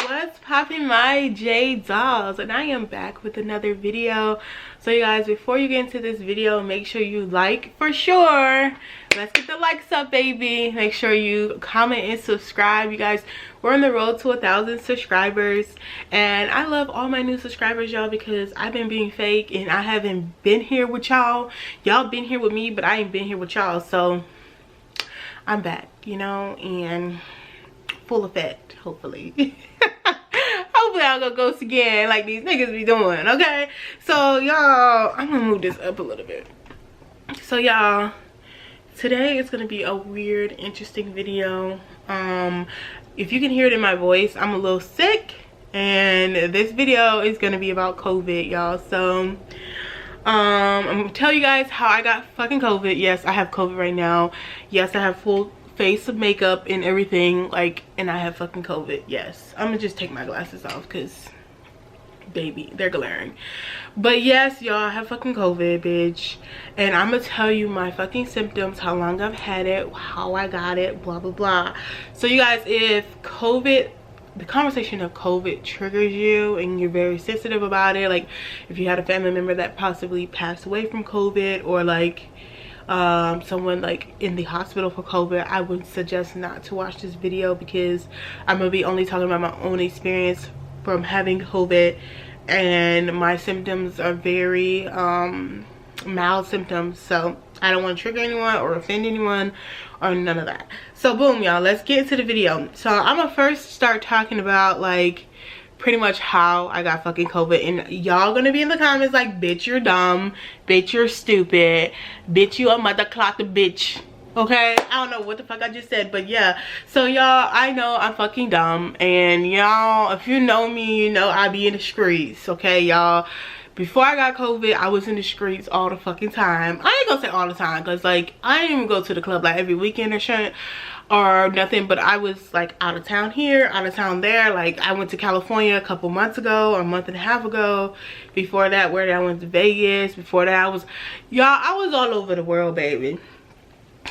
What's popping, my J dolls? And I am back with another video. So you guys, before you get into this video, make sure you like for sure. Let's get the likes up, baby. Make sure you comment and subscribe. You guys, we're on the road to 1,000 subscribers, and I love all my new subscribers, y'all, because I've been being fake and I haven't been here with y'all. Y'all been here with me, but I ain't been here with y'all. So I'm back, you know, and full effect, hopefully. Hopefully I'll go ghost again like these niggas be doing, okay? So y'all, I'm gonna move this up a little bit. So y'all, today is gonna be a weird, interesting video. If you can hear it in my voice, I'm a little sick, and this video is gonna be about COVID, y'all. So I'm gonna tell you guys how I got fucking COVID. Yes, I have COVID right now. Yes, I have full face of makeup and everything, like, and I have fucking COVID. Yes, I'm gonna just take my glasses off because baby, they're glaring. But yes, y'all, I have fucking COVID, bitch, and I'm gonna tell you my fucking symptoms, how long I've had it, how I got it, blah blah blah. So you guys, if COVID, the conversation of COVID triggers you and you're very sensitive about it, like if you had a family member that possibly passed away from COVID, or like someone like in the hospital for COVID, I would suggest not to watch this video, because I'm gonna be only talking about my own experience from having COVID, and my symptoms are very mild symptoms, so I don't want to trigger anyone or offend anyone or none of that. So boom, y'all, let's get into the video. So I'm gonna first start talking about like pretty much how I got fucking COVID, and y'all gonna be in the comments like, bitch, you're dumb, bitch, you're stupid, bitch, you a mother clocker, bitch. Okay, I don't know what the fuck I just said, but yeah. So y'all, I know I'm fucking dumb, and y'all, if you know me, you know I be in the streets. Okay, y'all, before I got COVID, I was in the streets all the fucking time. I ain't gonna say all the time, because like I didn't even go to the club like every weekend or shit or nothing, but I was like out of town here, out of town there. Like I went to California a couple months ago, or a month and a half ago. Before that, I went to Vegas. Before that, I was all over the world, baby.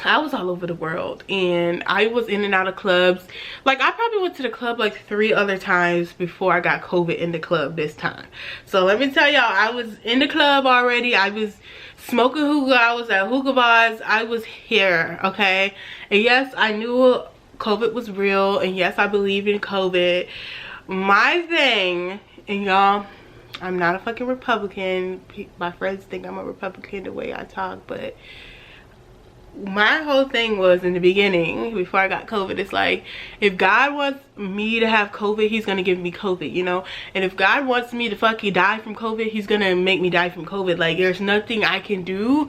I was all over the world, and I was in and out of clubs. Like I probably went to the club like 3 other times before I got COVID in the club this time. So let me tell y'all, I was in the club already. I was smoking hookah. I was at hookah bars. I was here, okay? And yes, I knew COVID was real, and yes, I believe in COVID. My thing, and y'all, I'm not a fucking Republican. My friends think I'm a Republican the way I talk, but my whole thing was, in the beginning, before I got COVID, it's like, if God wants me to have COVID, he's gonna give me COVID, you know? And if God wants me to fucking die from COVID, he's gonna make me die from COVID. Like, there's nothing I can do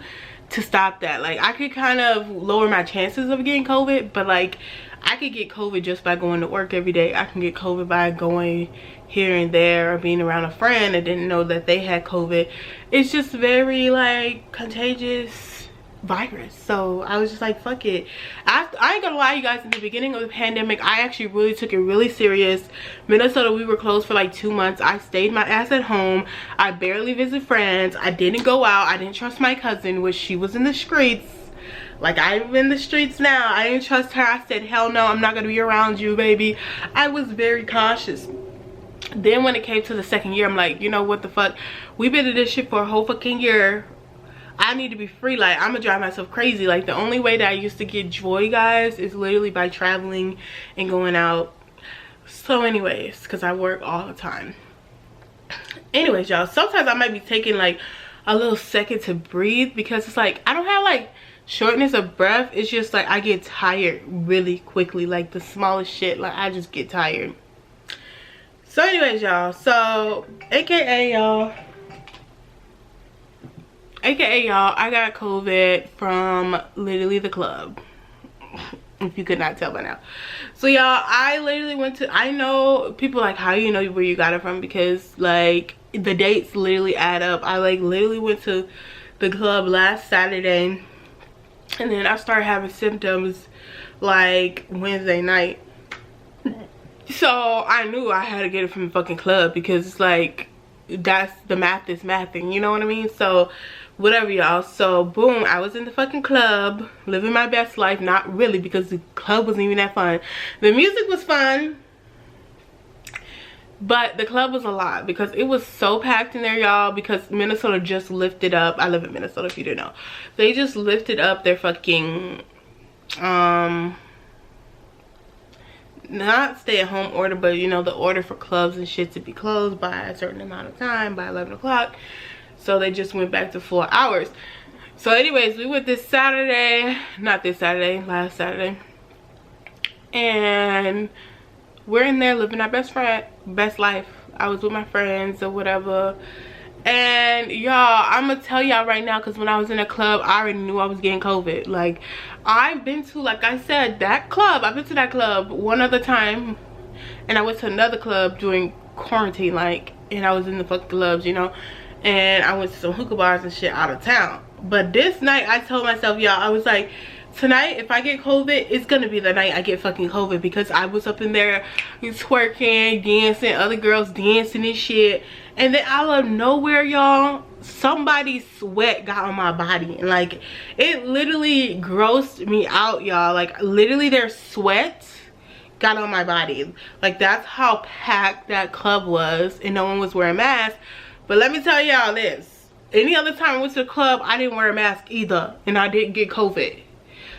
to stop that. Like, I could kind of lower my chances of getting COVID, but like, I could get COVID just by going to work every day. I can get COVID by going here and there, or being around a friend and didn't know that they had COVID. It's just very like contagious virus. So I was just like, fuck it. I ain't gonna lie, you guys, in the beginning of the pandemic, I actually really took it really serious. Minnesota, we were closed for like 2 months. I stayed my ass at home. I barely visit friends. I didn't go out. I didn't trust my cousin, which she was in the streets. Like, I'm in the streets now. I didn't trust her. I said, hell no, I'm not gonna be around you, baby. I was very cautious. Then when it came to the second year, I'm like, you know what the fuck, we've been in this shit for a whole fucking year. I need to be free. Like, I'm gonna drive myself crazy. Like, the only way that I used to get joy, guys, is literally by traveling and going out. So anyways, because I work all the time. Anyways, y'all, sometimes I might be taking like a little second to breathe, because it's like I don't have like shortness of breath. It's just like I get tired really quickly. Like the smallest shit, like I just get tired. So anyways, y'all, so aka y'all, I got COVID from literally the club, if you could not tell by now. So y'all, I literally went to, I know people like, how you know where you got it from, because like the dates literally add up. I like literally went to the club last Saturday, and then I started having symptoms like Wednesday night. So I knew I had to get it from the fucking club, because it's like, that's the math is mathing, you know what I mean? So whatever, y'all. So boom, I was in the fucking club living my best life. Not really, because the club wasn't even that fun. The music was fun, But the club was a lot because it was so packed in there, y'all, because Minnesota just lifted up. I live in Minnesota, if you didn't know. They just lifted up their fucking not stay-at-home order, but you know, the order for clubs and shit to be closed by a certain amount of time, by 11 o'clock. So they just went back to 4 hours. So anyways, we went this Saturday, not this Saturday, last Saturday, and we're in there living our best life. I was with my friends or whatever. And y'all, I'm gonna tell y'all right now, because when I was in a club, I already knew I was getting COVID. Like, I've been to, like I said, that club. I've been to that club one other time, and I went to another club during quarantine, like, and I was in the fucking clubs, you know, and I went to some hookah bars and shit out of town. But this night, I told myself, y'all, I was like, tonight, if I get COVID, it's gonna be the night I get fucking COVID, because I was up in there twerking, dancing, other girls dancing and shit. And then out of nowhere, y'all, somebody's sweat got on my body. And like, it literally grossed me out, y'all. Like, literally their sweat got on my body. Like, that's how packed that club was, and no one was wearing masks. But let me tell y'all this. Any other time I went to the club, I didn't wear a mask either, and I didn't get COVID.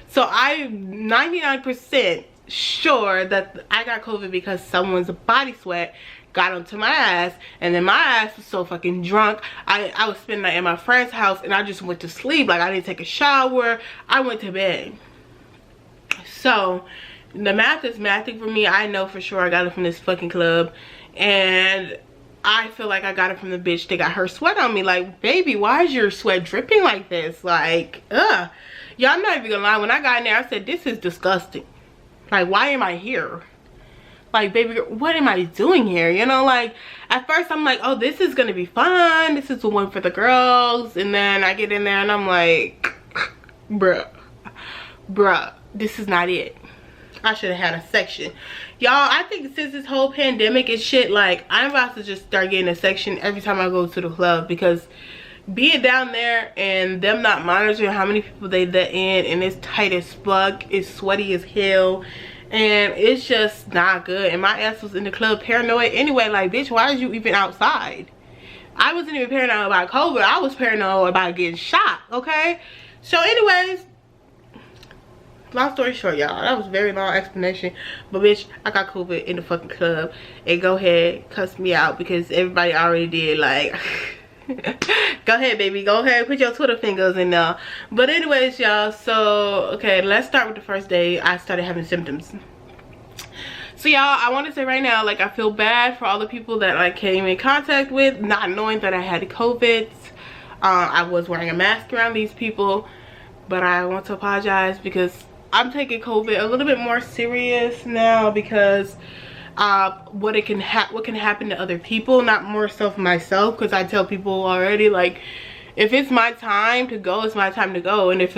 So I'm 99% sure that I got COVID because someone's body sweat got onto my ass, and then my ass was so fucking drunk. I was spending the night at my friend's house, and I just went to sleep. Like, I didn't take a shower. I went to bed. So the math is mathing for me. I know for sure I got it from this fucking club, and I feel like I got it from the bitch that got her sweat on me. Like, baby, why is your sweat dripping like this? Like, ugh. Y'all, I'm not even gonna lie. When I got in there, I said, this is disgusting. Like, why am I here? Like, baby, what am I doing here? You know, like, at first I'm like, oh, this is gonna be fun. This is the one for the girls. And then I get in there and I'm like, bruh, this is not it. I should have had a section. Y'all, I think since this whole pandemic and shit, like, I'm about to just start getting a section every time I go to the club, because being down there and them not monitoring how many people they let in, and it's tight as fuck, it's sweaty as hell, and it's just not good. And my ass was in the club paranoid anyway. Like, bitch, why is you even outside? I wasn't even paranoid about COVID. I was paranoid about getting shot, okay? So anyways, long story short, y'all, that was a very long explanation, but bitch, I got COVID in the fucking club, and go ahead, cuss me out, because everybody already did. Like, go ahead, baby, go ahead, put your Twitter fingers in there. But anyways, y'all, so okay, let's start with the first day I started having symptoms. So y'all, I want to say right now, like, I feel bad for all the people that I came in contact with, not knowing that I had COVID. I was wearing a mask around these people, but I want to apologize, because I'm taking COVID a little bit more serious now, because what can happen to other people, not more so for myself, because I tell people already, like, if it's my time to go, it's my time to go. And if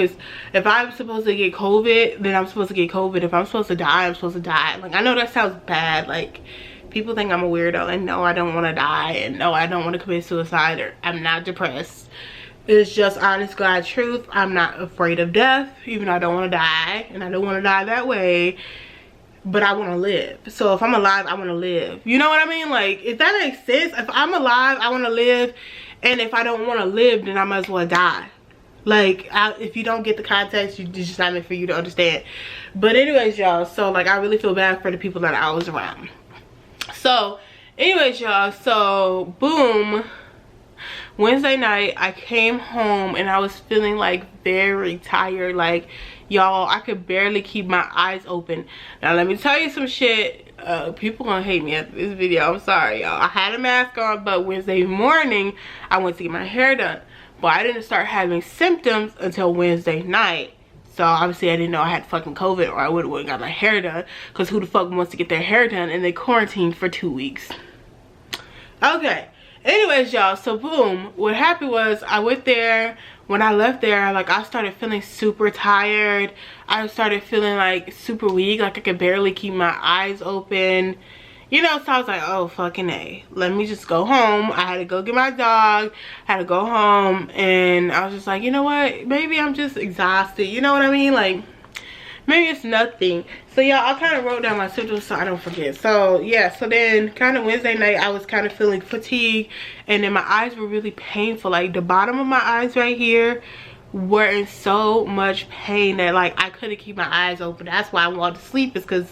I'm supposed to get COVID, then I'm supposed to get COVID. If I'm supposed to die, I'm supposed to die. Like, I know that sounds bad, like, people think I'm a weirdo, and no, I don't want to die, and no, I don't want to commit suicide, or I'm not depressed. It's just honest God truth. I'm not afraid of death, even though I don't want to die, and I don't want to die that way, but I want to live. So if I'm alive, I want to live. You know what I mean? Like, if that makes sense, if I'm alive, I want to live, and if I don't want to live, then I might as well die. Like, if you don't get the context, it's just not meant for you to understand. But anyways, y'all, so like, I really feel bad for the people that I was around. So anyways, y'all, so boom, Wednesday night I came home and I was feeling like very tired. Like, y'all, I could barely keep my eyes open. Now let me tell you some shit. People gonna hate me after this video, I'm sorry, y'all. I had a mask on, but Wednesday morning I went to get my hair done, but I didn't start having symptoms until Wednesday night. So obviously I didn't know I had fucking COVID, or I would have got my hair done, because who the fuck wants to get their hair done and they quarantined for 2 weeks? Okay, anyways, y'all, so boom, what happened was I went there. When I left there, like, I started feeling super tired. I started feeling like super weak, like I could barely keep my eyes open, you know. So I was like, oh fucking A, let me just go home. I had to go get my dog, I had to go home, and I was just like, you know what, maybe I'm just exhausted, you know what I mean? Like, maybe it's nothing. So y'all, I kind of wrote down my symptoms so I don't forget. So yeah, so then kind of Wednesday night I was kind of feeling fatigued, and then my eyes were really painful. Like the bottom of my eyes right here were in so much pain that like I couldn't keep my eyes open. That's why I wanted to sleep, is because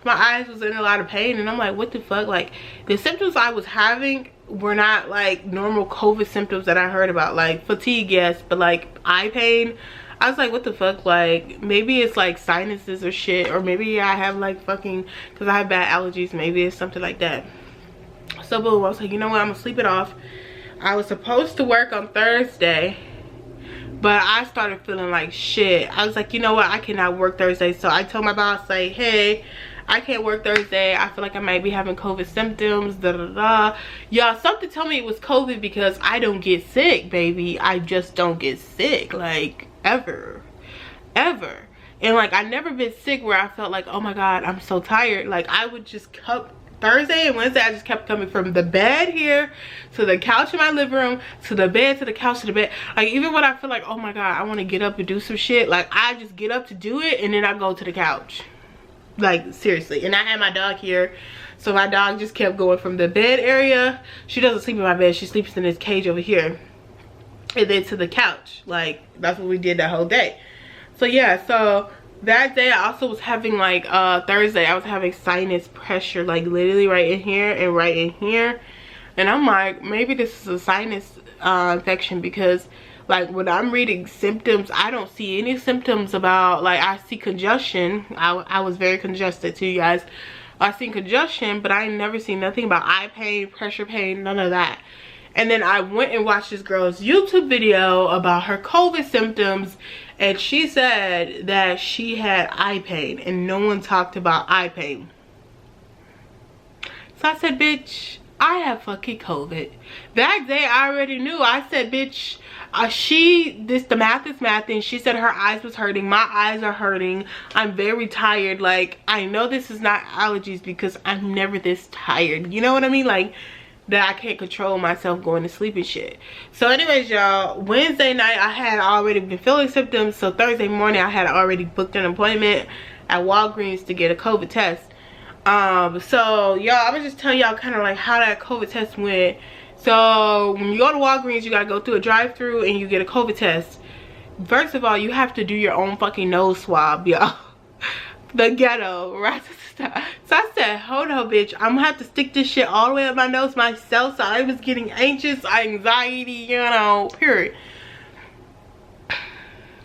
my eyes was in a lot of pain. And I'm like, what the fuck? Like the symptoms I was having were not like normal COVID symptoms that I heard about. Like fatigue, yes, but like eye pain, I was like, what the fuck? Like maybe it's like sinuses or shit, or maybe I have like fucking, because I have bad allergies, maybe it's something like that. So boom, I was like, you know what, I'm gonna sleep it off. I was supposed to work on Thursday, but I started feeling like shit. I was like, you know what, I cannot work Thursday. So I told my boss, like, hey, I can't work Thursday. I feel like I might be having COVID symptoms, da da da. Y'all, something told me it was COVID, because I don't get sick, baby. I just don't get sick, like, ever. And like, I never been sick where I felt like, oh my God, I'm so tired. Like, I would just come Thursday and Wednesday, I just kept coming from the bed here to the couch in my living room, to the bed, to the couch, to the bed. Like, even when I feel like, oh my God, I want to get up and do some shit, like I just get up to do it, and then I go to the couch. Like seriously. And I had my dog here, so my dog just kept going from the bed area. She doesn't sleep in my bed, she sleeps in this cage over here, and then to the couch. Like that's what we did that whole day. So yeah, so that day I also was having like Thursday I was having sinus pressure, like literally right in here and right in here. And I'm like, maybe this is a sinus infection, because like when I'm reading symptoms, I don't see any symptoms about, like I see congestion. I was very congested too, you guys. I seen congestion, but I never seen nothing about eye pain, pressure pain, none of that. And then I went and watched this girl's YouTube video about her COVID symptoms, and she said that she had eye pain, and no one talked about eye pain. So I said, bitch, I have fucking COVID. That day I already knew. I said, bitch, the math is mathing. She said her eyes was hurting. My eyes are hurting. I'm very tired. Like, I know this is not allergies, because I'm never this tired. You know what I mean? Like, that I can't control myself going to sleep and shit. So anyways, y'all, Wednesday night I had already been feeling symptoms. So Thursday morning I had already booked an appointment at Walgreens to get a COVID test. So y'all, I'm gonna just tell y'all kind of like how that COVID test went. So when you go to Walgreens, you gotta go through a drive-through and you get a COVID test. First of all, you have to do your own fucking nose swab, y'all. The ghetto, right? So I said, hold on, bitch, I'm gonna have to stick this shit all the way up my nose myself. So I was getting anxious, anxiety, you know, period.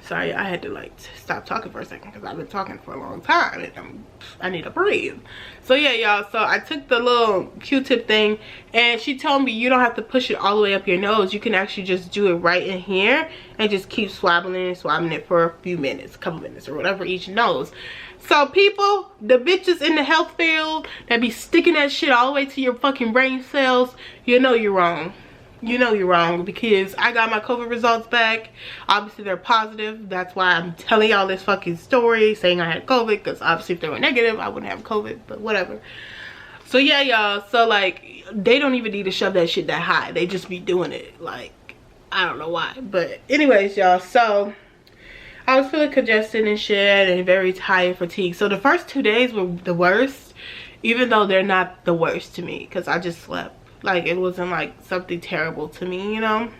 Sorry, I had to like stop talking for a second, because I've been talking for a long time and I need to breathe. So yeah, y'all, so I took the little Q-tip thing, and she told me you don't have to push it all the way up your nose. You can actually just do it right in here and just keep swabbing it for a few minutes, a couple minutes or whatever each nose. So people, the bitches in the health field that be sticking that shit all the way to your fucking brain cells, you know you're wrong. You know you're wrong, because I got my COVID results back. Obviously they're positive. That's why I'm telling y'all this fucking story, saying I had COVID, because obviously if they were negative I wouldn't have COVID, but whatever. So yeah, y'all, so like they don't even need to shove that shit that high. They just be doing it, like I don't know why. But anyways, y'all, so I was feeling congested and shit and very tired, fatigued. So the first 2 days were the worst, even though they're not the worst to me, because I just slept. Like, it wasn't like something terrible to me, you know.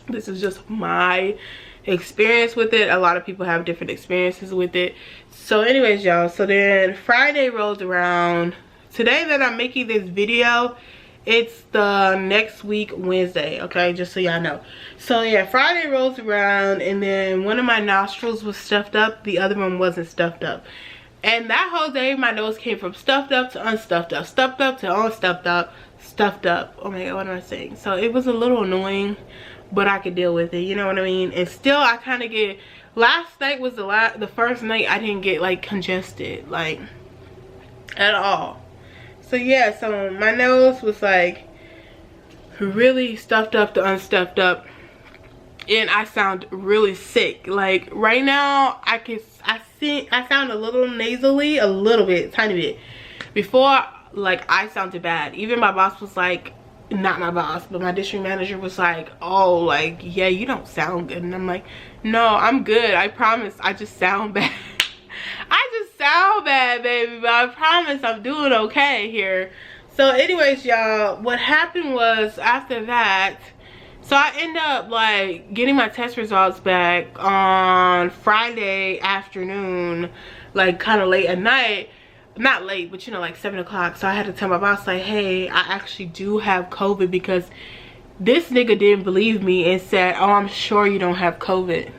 This is just my experience with it. A lot of people have different experiences with it. So anyways, y'all, so then Friday rolls around. Today that I'm making this video, it's the next week Wednesday, okay, just so y'all know. So yeah, Friday rolls around, and then one of my nostrils was stuffed up, the other one wasn't stuffed up. And that whole day my nose came from stuffed up to unstuffed up, stuffed up to unstuffed up, stuffed up. Oh my God, what am I saying? So it was a little annoying, but I could deal with it, you know what I mean? And still I kind of get, last night was the first night I didn't get like congested, like at all. So yeah, so my nose was like really stuffed up to unstuffed up, and I sound really sick. Like right now I sound a little nasally, a little bit, tiny bit. Before, like, I sounded bad. Even my boss was like, not my boss, but my district manager was like, oh, like, yeah, you don't sound good. And I'm like, no, I'm good, I promise. I just sound bad. I just out bad, baby, but I promise I'm doing okay here. So anyways, y'all, what happened was after that, so I end up like getting my test results back on Friday afternoon, like kind of late at night. Not late, but you know, like 7 o'clock. So I had to tell my boss, like, hey, I actually do have COVID, because this nigga didn't believe me and said, oh, I'm sure you don't have COVID.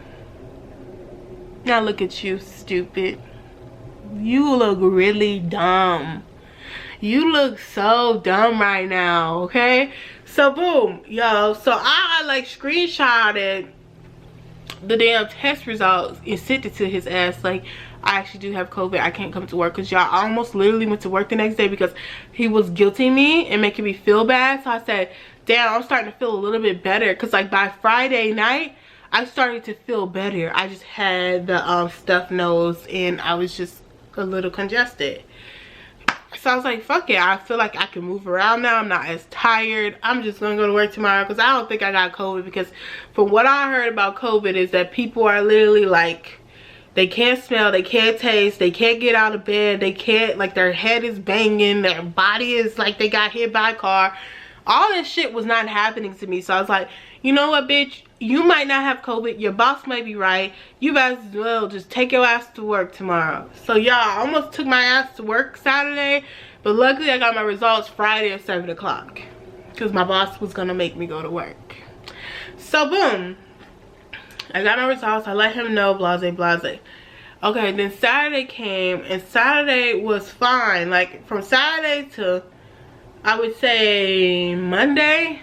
Now look at you, stupid. You look really dumb. You look so dumb right now, okay? So boom, yo, so I like screenshotted the damn test results and sent it to his ass, like, I actually do have COVID, I can't come to work. Because y'all, I almost literally went to work the next day because he was guilting me and making me feel bad. So I said, damn, I'm starting to feel a little bit better, because like by Friday night I started to feel better. I just had the stuffed nose and I was just a little congested. So I was like, fuck it, I feel like I can move around now. I'm not as tired. I'm just gonna go to work tomorrow, because I don't think I got COVID. Because from what I heard about COVID is that people are literally like, they can't smell, they can't taste, they can't get out of bed, they can't, like, their head is banging, their body is like they got hit by a car. All this shit was not happening to me. So I was like, you know what, bitch, you might not have COVID, your boss might be right, you guys as well just take your ass to work tomorrow. So y'all, I almost took my ass to work Saturday, but luckily I got my results Friday at 7 o'clock, because my boss was gonna make me go to work. So boom, I got my results, I let him know, blase blase. Okay, then Saturday came, and Saturday was fine. Like from Saturday to, I would say, Monday,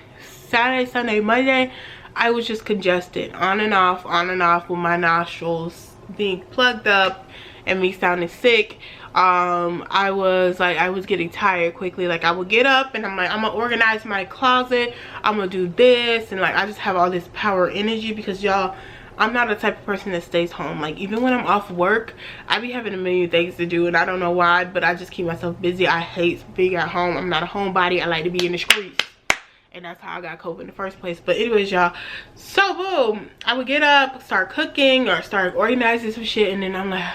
Saturday, Sunday, Monday, I was just congested, on and off with my nostrils being plugged up and me sounding sick. I was getting tired quickly. Like I would get up and I'm like, I'm gonna organize my closet, I'm gonna do this, and like I just have all this power energy, because y'all, I'm not the type of person that stays home. Like even when I'm off work, I be having a million things to do, and I don't know why, but I just keep myself busy. I hate being at home. I'm not a homebody. I like to be in the streets, and that's how I got COVID in the first place. But anyways, y'all, so boom, I would get up, start cooking or start organizing some shit, and then I'm like,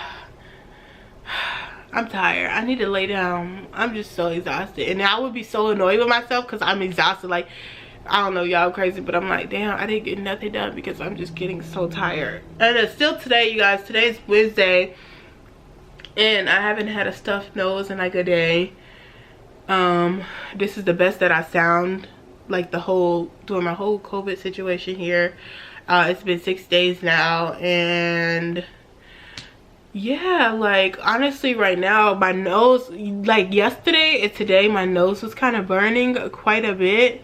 I'm tired, I need to lay down. I'm just so exhausted, and I would be so annoyed with myself because I'm exhausted. Like, I don't know, y'all crazy, but I'm like, damn, I didn't get nothing done because I'm just getting so tired. And it's still today, you guys. Today's Wednesday, and I haven't had a stuffed nose in like a day. This is the best that I sound, like during my whole COVID situation here. It's been 6 days now, and yeah, like honestly right now my nose, like yesterday and today, my nose was kind of burning quite a bit.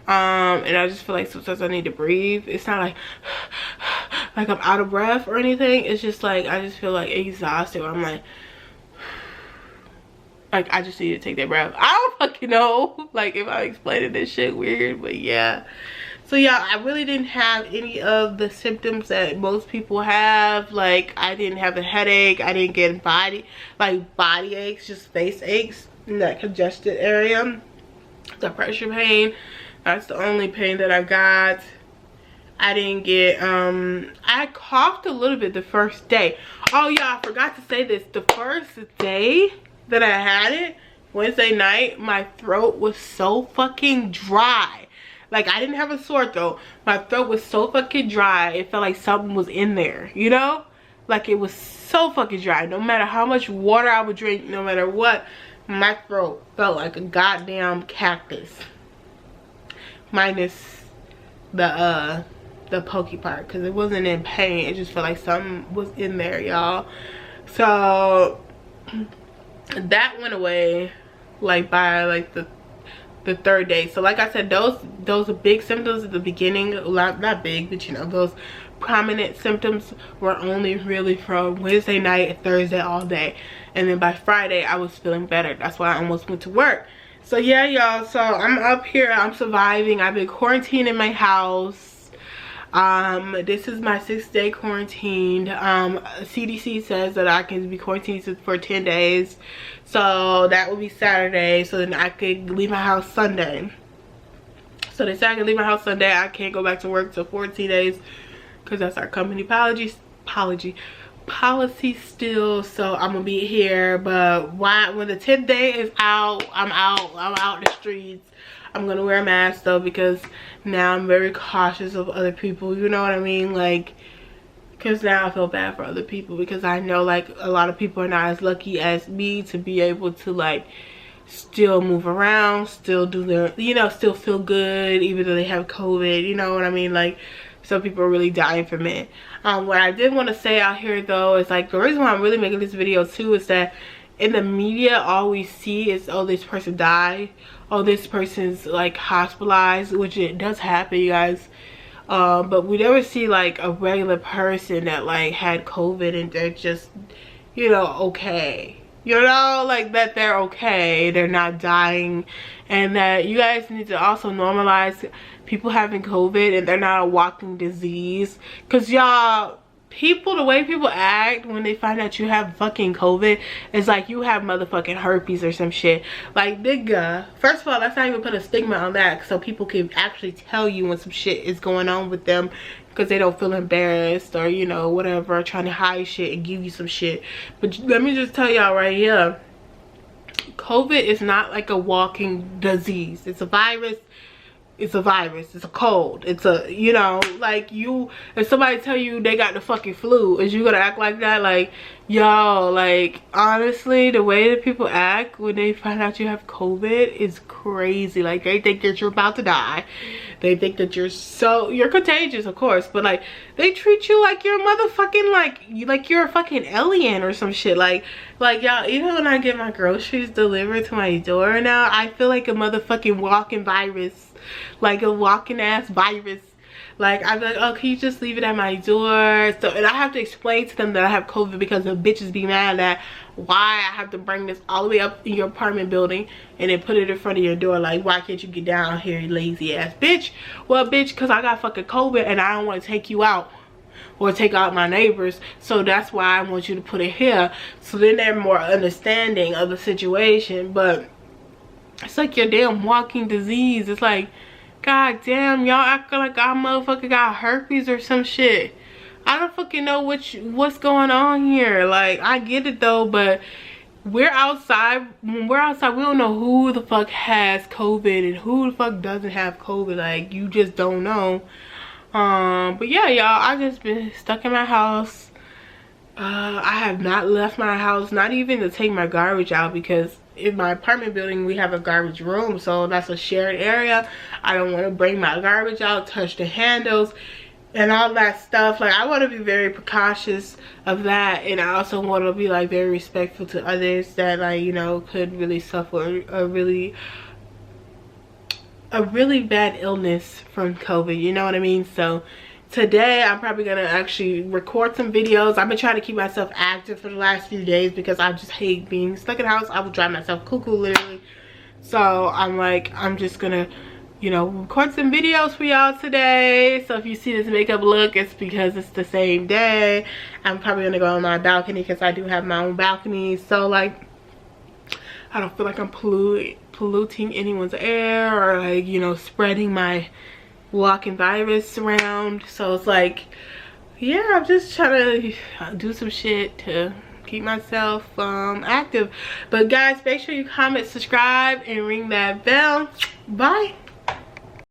And I just feel like sometimes I need to breathe. It's not like I'm out of breath or anything. It's just like I just feel like exhausted. I'm like I just need to take that breath. I don't fucking know, like, if I'm explaining this shit weird, but yeah. So yeah, I really didn't have any of the symptoms that most people have. Like I didn't have a headache, I didn't get body aches, just face aches in that congested area. The pressure pain, that's the only pain that I got. I didn't get I coughed a little bit the first day. Oh yeah, I forgot to say this. The first day that I had it, Wednesday night, my throat was so fucking dry. Like I didn't have a sore throat, my throat was so fucking dry, it felt like something was in there, you know? Like it was so fucking dry. No matter how much water I would drink, no matter what, my throat felt like a goddamn cactus. Minus the pokey part, because it wasn't in pain, it just felt like something was in there, y'all. So that went away like by like the third day. So like I said, those are big symptoms at the beginning, not big, but you know, those prominent symptoms were only really from Wednesday night and Thursday all day, and then by Friday I was feeling better. That's why I almost went to work. So yeah, y'all, so I'm up here, I'm surviving. I've been quarantined in my house. This is my 6th day quarantined. CDC says that I can be quarantined for 10 days. So that will be Saturday. So then I could leave my house Sunday. So they said I can leave my house Sunday. I can't go back to work till 14 days because that's our company policy. policy still, so I'm gonna be here. But when the 10th day is out, I'm out in the streets. I'm gonna wear a mask though, because now I'm very cautious of other people, you know what I mean? Like, because now I feel bad for other people, because I know like a lot of people are not as lucky as me to be able to like still move around, still do their, you know, still feel good even though they have COVID, you know what I mean? Like, some people are really dying from it. What I did want to say out here though is like, the reason why I'm really making this video too is that in the media all we see is, oh, this person died, oh, this person's like hospitalized, which it does happen, you guys, but we never see like a regular person that like had COVID and they're just, you know, okay, you know, like that they're okay, they're not dying. And that you guys need to also normalize people having COVID and they're not a walking disease. Because y'all, people, the way people act when they find out you have fucking COVID is like you have motherfucking herpes or some shit. Like, nigga, first of all, let's not even put a stigma on that, so people can actually tell you when some shit is going on with them, because they don't feel embarrassed or, you know, whatever, trying to hide shit and give you some shit. But let me just tell y'all right here, COVID is not like a walking disease. It's a virus. It's a virus. It's a cold. It's a, you know, like, you, if somebody tell you they got the fucking flu, is you gonna act like that? Like, y'all, like, honestly, the way that people act when they find out you have COVID is crazy. Like, they think that you're about to die. They think that you're contagious, of course, but like, they treat you like you're motherfucking, like you're a fucking alien or some shit. Like y'all, even when I get my groceries delivered to my door now, I feel like a motherfucking walking virus, like a walking ass virus. Like, I'm like, oh, can you just leave it at my door? So, and I have to explain to them that I have COVID, because the bitches be mad at why I have to bring this all the way up in your apartment building and then put it in front of your door. Like, why can't you get down here, you lazy ass bitch? Well, bitch, because I got fucking COVID and I don't want to take you out or take out my neighbors, so that's why I want you to put it here. So then they're more understanding of the situation. But it's like your damn walking disease. It's like, god damn, y'all acting like I motherfucker got herpes or some shit. I don't fucking know what's going on here. Like, I get it though, but we're outside. When we're outside, we don't know who the fuck has COVID and who the fuck doesn't have COVID. Like, you just don't know. But yeah, y'all, I've just been stuck in my house. I have not left my house, not even to take my garbage out, because in my apartment building we have a garbage room, so that's a shared area. I don't want to bring my garbage out, touch the handles and all that stuff. Like, I want to be very precautious of that, and I also want to be like very respectful to others that, like, you know, could really suffer a really bad illness from COVID, you know what I mean? So today I'm probably gonna actually record some videos. I've been trying to keep myself active for the last few days because I just hate being stuck in the house. I would drive myself cuckoo, literally. So I'm like, I'm just gonna, you know, record some videos for y'all today. So if you see this makeup look, it's because it's the same day. I'm probably gonna go on my balcony because I do have my own balcony. So like, I don't feel like I'm polluting anyone's air or, like, you know, spreading my walking virus around. So it's like, yeah, I'm just trying to do some shit to keep myself active. But guys, make sure you comment, subscribe, and ring that bell. Bye.